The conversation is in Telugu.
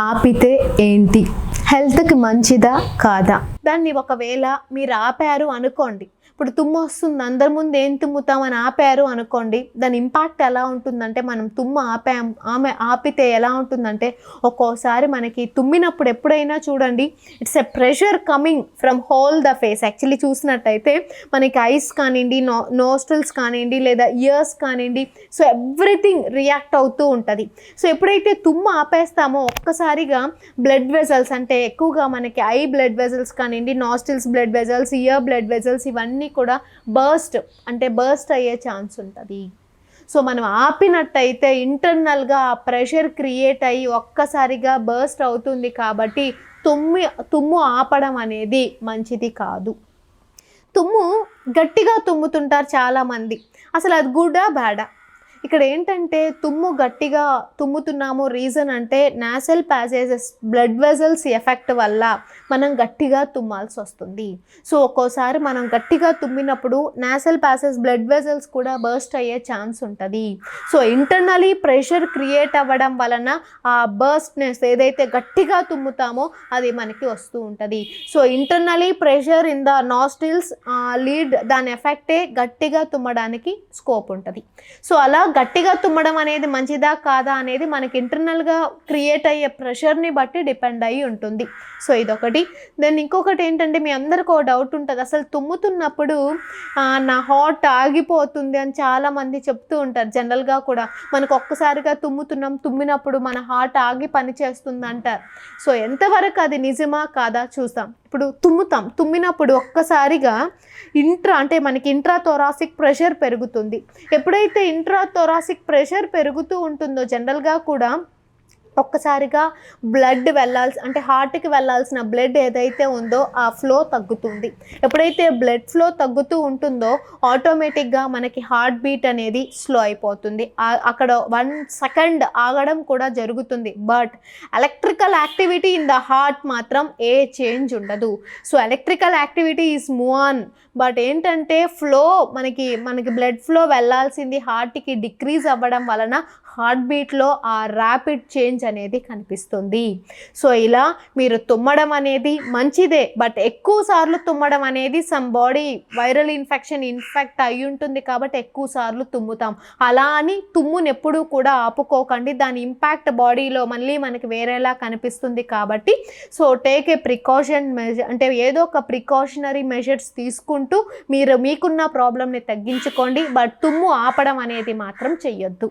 ఆపితే ఏంటి, హెల్త్కి మంచిదా కాదా? దాన్ని ఒకవేళ మీరు ఆపారు అనుకోండి, ఇప్పుడు తుమ్ము వస్తుంది అందరి ముందు ఏం తుమ్ముతామని ఆపారు అనుకోండి, దాని ఇంపాక్ట్ ఎలా ఉంటుందంటే, మనం తుమ్ము ఆపితే ఎలా ఉంటుందంటే, ఒక్కోసారి మనకి తుమ్మినప్పుడు ఎప్పుడైనా చూడండి, it's a pressure coming from whole the face. Actually చూసినట్టయితే మనకి ఐస్ కానివ్వండి, నోస్ట్రల్స్ కానివ్వండి, లేదా ఇయర్స్ కానివ్వండి, సో ఎవ్రీథింగ్ రియాక్ట్ అవుతూ ఉంటుంది. సో ఎప్పుడైతే తుమ్ము ఆపేస్తామో ఒక్కసారిగా బ్లడ్ వెజల్స్, అంటే ఎక్కువగా మనకి ఐ బ్లడ్ వెజల్స్ కానివ్వండి, nostrils blood vessels, year blood vessels, ఇవన్నీ కూడా బర్స్ట్ అయ్యే ఛాన్స్ ఉంటుంది. సో మనం ఆపినట్టయితే ఇంటర్నల్గా ఆ ప్రెషర్ క్రియేట్ అయ్యి ఒక్కసారిగా బర్స్ట్ అవుతుంది. కాబట్టి తుమ్ము ఆపడం అనేది మంచిది కాదు. తుమ్ము గట్టిగా తుమ్ముతుంటారు చాలామంది, అసలు అది గుడ్డా బ్యాడా? ఇక్కడ ఏంటంటే తుమ్ము గట్టిగా తుమ్ముతున్నాము రీజన్ అంటే nasal passages blood vessels effect వల్ల మనం గట్టిగా తుమ్మాల్సి వస్తుంది. సో ఒక్కోసారి మనం గట్టిగా తుమ్మినప్పుడు నాసల్ ప్యాసేజ్ బ్లడ్ వెజల్స్ కూడా బర్స్ట్ అయ్యే ఛాన్స్ ఉంటుంది. సో ఇంటర్నలీ ప్రెషర్ క్రియేట్ అవ్వడం వలన ఆ బర్స్ట్నెస్ ఏదైతే గట్టిగా తుమ్ముతామో అది మనకి వస్తూ ఉంటుంది. So internally pressure in the nostrils lead, దాని ఎఫెక్టే గట్టిగా తుమ్మడానికి స్కోప్ ఉంటుంది. సో అలా గట్టిగా తుమ్మడం అనేది మంచిదా కాదా అనేది మనకి ఇంటర్నల్గా క్రియేట్ అయ్యే ప్రెషర్ని బట్టి డిపెండ్ అయ్యి ఉంటుంది. సో ఇదొకటి. దెన్ ఇంకొకటి ఏంటంటే, మీ అందరికీ ఒక డౌట్ ఉంటుంది, అసలు తుమ్ముతున్నప్పుడు నా హార్ట్ ఆగిపోతుంది అని చాలామంది చెప్తూ ఉంటారు. జనరల్గా కూడా మనకు ఒక్కసారిగా తుమ్మినప్పుడు మన హార్ట్ ఆగి పని చేస్తుంది అంటారు. సో ఎంతవరకు అది నిజమా కాదా చూస్తాం. ఇప్పుడు తుమ్మినప్పుడు ఒక్కసారిగా మనకి ఇంట్రాథొరాసిక్ ప్రెషర్ పెరుగుతుంది. ఎప్పుడైతే ఇంట్రాథొరాసిక్ ప్రెషర్ పెరుగుతూ ఉంటుందో జనరల్గా కూడా ఒక్కసారిగా బ్లడ్ హార్ట్కి వెళ్ళాల్సిన బ్లడ్ ఏదైతే ఉందో ఆ ఫ్లో తగ్గుతుంది. ఎప్పుడైతే బ్లడ్ ఫ్లో తగ్గుతూ ఉంటుందో ఆటోమేటిక్గా మనకి హార్ట్ బీట్ అనేది స్లో అయిపోతుంది. అక్కడ 1 సెకండ్ ఆగడం కూడా జరుగుతుంది. But electrical activity in the heart మాత్రం ఏ చేంజ్ ఉండదు. So electrical activity is move on. But ఏంటంటే మనకి బ్లడ్ ఫ్లో వెళ్ళాల్సింది హార్ట్కి డిక్రీజ్ అవ్వడం వలన హార్ట్ బీట్లో ఆ ర్యాపిడ్ చేంజ్ అనేది కనిపిస్తుంది. సో ఇలా మీరు తుమ్మడం అనేది మంచిదే, బట్ ఎక్కువ సార్లు తుమ్మడం అనేది సమ్ బాడీ వైరల్ ఇన్ఫెక్ట్ అయి ఉంటుంది కాబట్టి ఎక్కువ సార్లు తుమ్ముతాం. అలా అని తుమ్ముని ఎప్పుడూ కూడా ఆపుకోకండి, దాని ఇంపాక్ట్ బాడీలో మళ్ళీ మనకి వేరేలా కనిపిస్తుంది. కాబట్టి so take a precaution measure, అంటే ఏదో ఒక ప్రికాషనరీ మెజర్స్ తీసుకుంటూ మీకున్న ప్రాబ్లమ్ని తగ్గించుకోండి. బట్ తుమ్ము ఆపడం అనేది మాత్రం చెయ్యొద్దు.